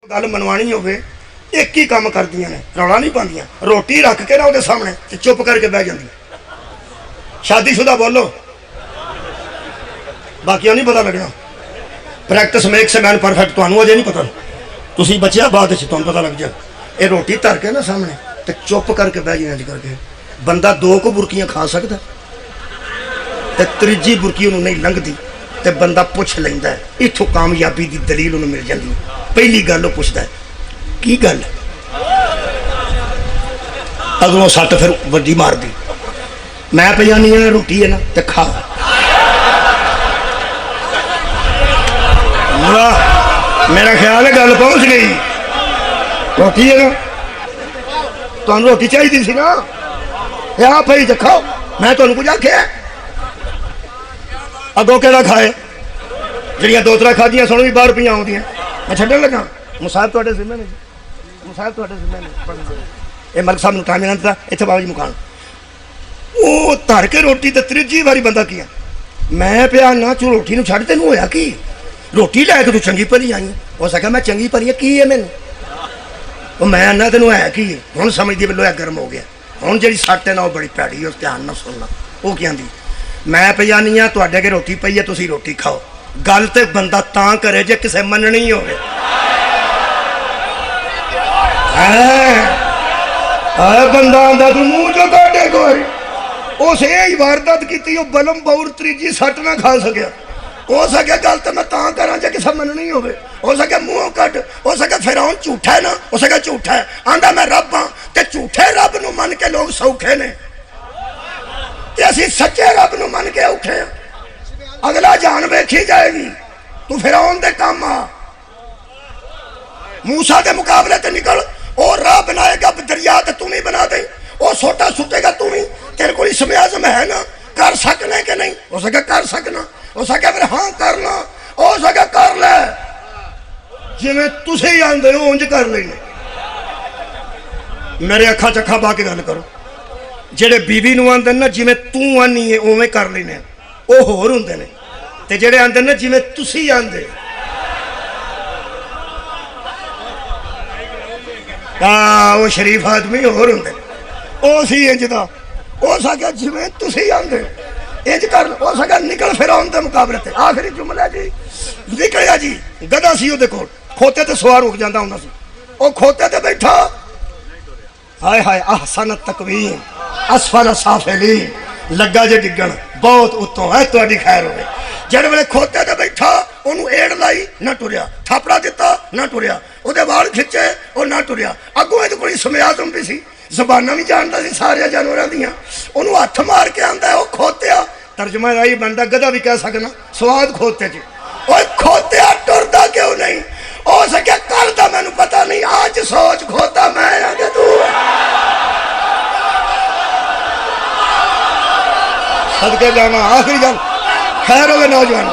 गल मनवानी होवे एक ही काम करदियां ने, रौला नहीं पांदियां। रोटी रख के ना उहदे सामने ते चुप करके बह जांदियां। शादीशुदा बोलो, बाकियां नहीं पता लगना। Practice makes a man perfect. तुहानू अजे नहीं पता, तुसी बच्चिया बाद च तुहानू पता लग जाए। ये रोटी धर के ना सामने ते चुप करके बह जाए। करके बंदा दो को बुरकियां खा सकता ते त्रीजी बुरकी उन्होंने नहीं लंघदी ते बंदा पुछ लैंदा है। इत्थों कामयाबी की दलील उन्हें मिल जाती। पहली गल वो पुछदा है की गल, अगलों सट फिर वड्डी मार दी। मैं पे जानी है रोटी है ना ते खा। मेरा ख्याल है गल पहुंच गई। रोटी है ना, तुहानू रोटी चाहिए सी ना, आ पई ते खाओ। मैं तुहानू कुछ आख्या अगों केड़ा खाए? जड़ियां दो त्रै खादियां सुनो भी 12 रुपया आउंदियां। मैं छड्डन लगा। मुसाहिब तुहाडे जिम्मे ने, मुसाहिब तुहाडे जिम्मे ने। ये मलिक साहब नूं टाइम नहीं दिता, इत्थे बाबा जी मुकान। वो धर के रोटी ते त्रीजी वारी बंदा किया। मैं पिया ना तू रोटी नूं छड्ड, तैनूं होया की? रोटी लैके तू चंगी भली आई। हो सका मैं चंगी भली की है मैनू? वो मैं आना तेनों है की? हुण समझदी भी लोहा गर्म हो गया। हुण जिहड़ी सट है ना वो बड़ी भैड़ी, उस ध्यान नाल सुनना। वो कहंदी मैं पे जानी हाँ तुहाडे अगे रोटी पई है, तुसीं रोटी खाओ। गल ते बंदा तां करे जे किसे मननी होवे। बंदा आंदा तू मूँह चो काटे कोई उस यही वारदात की बलम बौर त्रीजी सट ना खा सकिया। हो सके गल तो मैं तां करा जे किसे मननी होवे। हो सके मुँह कट, हो सके फिरौन झूठा है ना, हो सके झूठा है। आंदा मैं रब हाँ ते झूठे रब नूं मन के लोग सौखे ने, असी सच्चे रब नूं मन के औखे हैं। अगला जान वेखी जाएगी। तू फिरौन दे काम आ, मूसा के मुकाबले ते निकल। और राह बनाएगा दरिया ते तुम ही बना दे। और सोटा सुटेगा तुम ही। तेरे को इसमें आजम है ना, कर सकने के नहीं? हो सके कर सकना, हो सके फिर हाँ करना, हो सके कर ले जिवें तुसीं आंदे हो उंज कर लेने। मेरे अखा चखा पा के गल करो। जेड़े बीवी नूं आंदे ना जिवें तू आनी है उवें कर लेने, वो होर हुंदे ने। ते जेड़े आंदे ना जिवें तुसीं आंदे, वो शरीफ आदमी होर हुंदे। ओ सी इंज दा। हो सके जिवें तुसीं आंदे इंज कर। हो सके निकल फिरौन दे मुकाबले ते। आखिरी जुमला जी निकलिया जी। गधा सी उहदे कोल, खोते ते सवार रुक जांदा हुंदा सी। ओ खोते ते बैठा, हाय हाय अहसन तकवीम असफल साफिलीन, लगा जे डिगण बहुत उत्तों है तुहाडी खैर होवे। जिहड़े वेले खोते ते बैठा ओनू एड़ लाई ना टुरिया, थापड़ा दिता ना टुरिया, ओहदे वाल खिच्चे ओ ना टुरिया। अगों इहदे कोल समयात हुंदी सी, जबानां भी जानदा सी सारे जानवरां दियां। ओनू हत्थ मार के आंदा ओ खोतिया। तर्जमा राही बनदा गधा भी कह सकना स्वाद खोते च। ओए खोतिया टुरदा क्यों नहीं? हो सके करदा मैनू पता नहीं। आज सोच खोता मैं आगे तू सदके जाना। आखिरी गल खैर होवे नौजवान,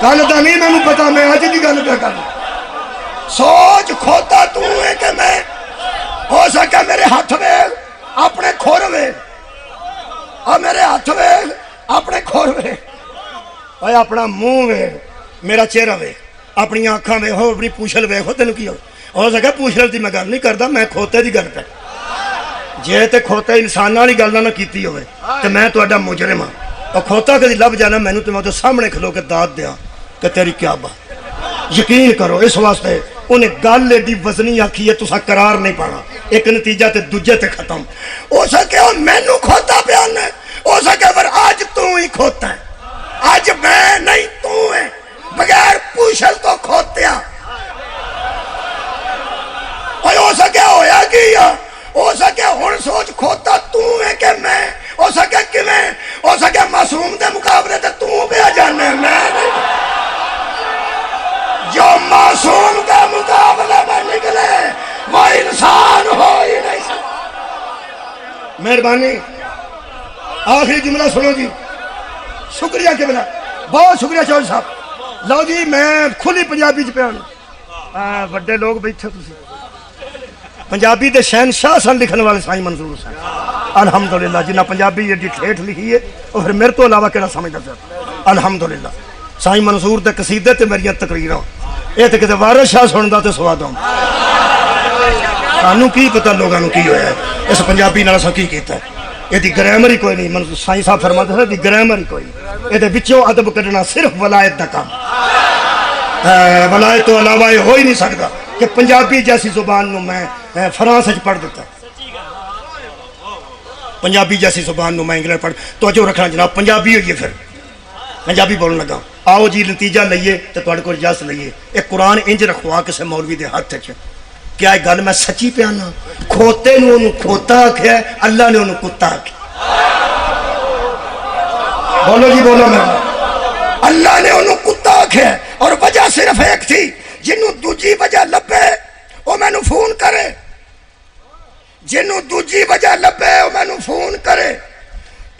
गल का नहीं मैनू पता, मैं अज की गल कर। सोच खोता तू है कि मैं? हो सके मेरे हाथ वेख अपने खुर वेख, और मेरे हाथ वेख अपने खुर वेख, और अपना मुंह वेख, मेरा चेहरा वेख, अपनी अखा वेखो, अपनी पूछल वेखो। तेन की हो सके पूछल की मैं गल नहीं करता, मैं खोते की गल कर। जे तो खोता इंसान वाली गल ना की हो तो मैं तुहाडा मुजरिम हाँ। और खोता कभी लभ जाना मैनू तो मैं तो सामने खलो के दाद दिया कि तेरी क्या बात। यकीन करो इस वास्ते उन्हें गल एडी वजनी आखी है, तुसा करार नहीं पाना। एक नतीजा ते दूजे ते खत्म। हो सके मैनू खोता बयान है, हो सके पर आज तू ही खोता है। आज मैं नहीं तू है, बगैर पूछल तो खोतिया। हो सके होया की हो सके हुण सोच खोता तू है कि मैं? हो सके किवें? हो सके मासूम के मुकाबले तो तू भी आ जाने, मैं नहीं। जो मासूम के मुकाबले में निकले वो इंसान हो ही नहीं सकता। मेहरबानी आखिरी जुमला सुनो जी। शुक्रिया के बिना बहुत शुक्रिया चौधरी साहब। लो जी मैं खुली पंजाबी च पिया। वड्डे लोग बैठे तुसीं पंजाबी के शहनशाह सन लिखने वाले साईं मंसूर सन। अलहमदुलिल्लाह जिन्हें पंजाबी एडी ठेठ लिखी है और फिर मेरे तो अलावा केड़ा समझदा। अलहमदुलिल्लाह साईं मंसूर के कसीदे ते मेरियां तकरीरां ये तो कितने वारिस शाह सुनता तो स्वाद आउंदा। सानू की पता लोगों को की होया इस पंजाबी नाल असां की कीता। यदि ग्रामर ही कोई नहीं, मैं साईं साहब फरमाते हैं कि ग्रामर ही कोई नहीं, ये विचों अदब कढ़ना सिर्फ वलायत का काम। वलायत तो अलावा ये हो ही नहीं सकता कि पंजाबी जैसी जुबान को मैं फ्रांस पढ़ दिता, पंजाबी जैसी जुबान को मैं इंग्लैंड पढ़। तो जो रखना जनाब पंजाबी होइए, फिर पंजाबी बोलने लगा। आओ जी नतीजा लईए तो तुहाडे कोल इजाजत लईए। एक कुरान इंज रखवा किसी मौलवी के हथ च, क्या एक गल मैं सच्ची प्याना? खोते नूं ओनू खोता आख्या, अल्लाह ने ओनू कुत्ता आख्या। बोलो जी बोलो मैं, अल्लाह ने ओनू कुत्ता आख्या और वजह सिर्फ एक थी, जिन्नू दूजी वजह लभे वो मैनू फोन करे, जिन्नू दूजी वजह लभे वो मैनू फोन करे।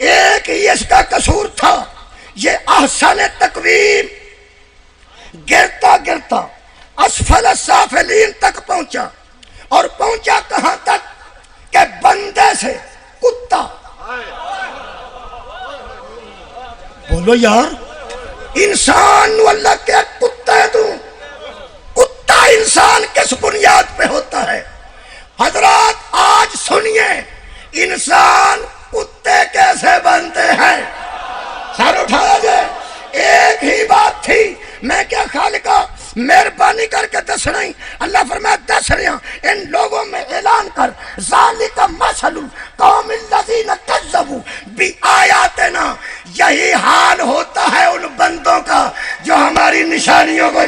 एक ही इसका कसूर था, ये अहसन तकवीम गिरता गिरता असफल साफिलीन तक पहुंचा। और पहुंचा कहां तक कि बंदे से कुत्ता। बोलो यार, इंसान अल्लाह के कुत्ता है तू। कुत्ता इंसान किस बुनियाद पे होता है? हजरात आज सुनिए, इंसान कुत्ते कैसे बनते हैं। सर उठाया जाए। एक ही बात थी, मैं क्या खालिका मेहरबानी करके दस रही। अल्लाह फरमाया दस रहा इन लोगों में ऐलान कर, ज़ालिका मसलुल कौमिल लज़ीना कज़्ज़बू बिआयातिना। यही हाल होता है उन बंदों का जो हमारी निशानियों को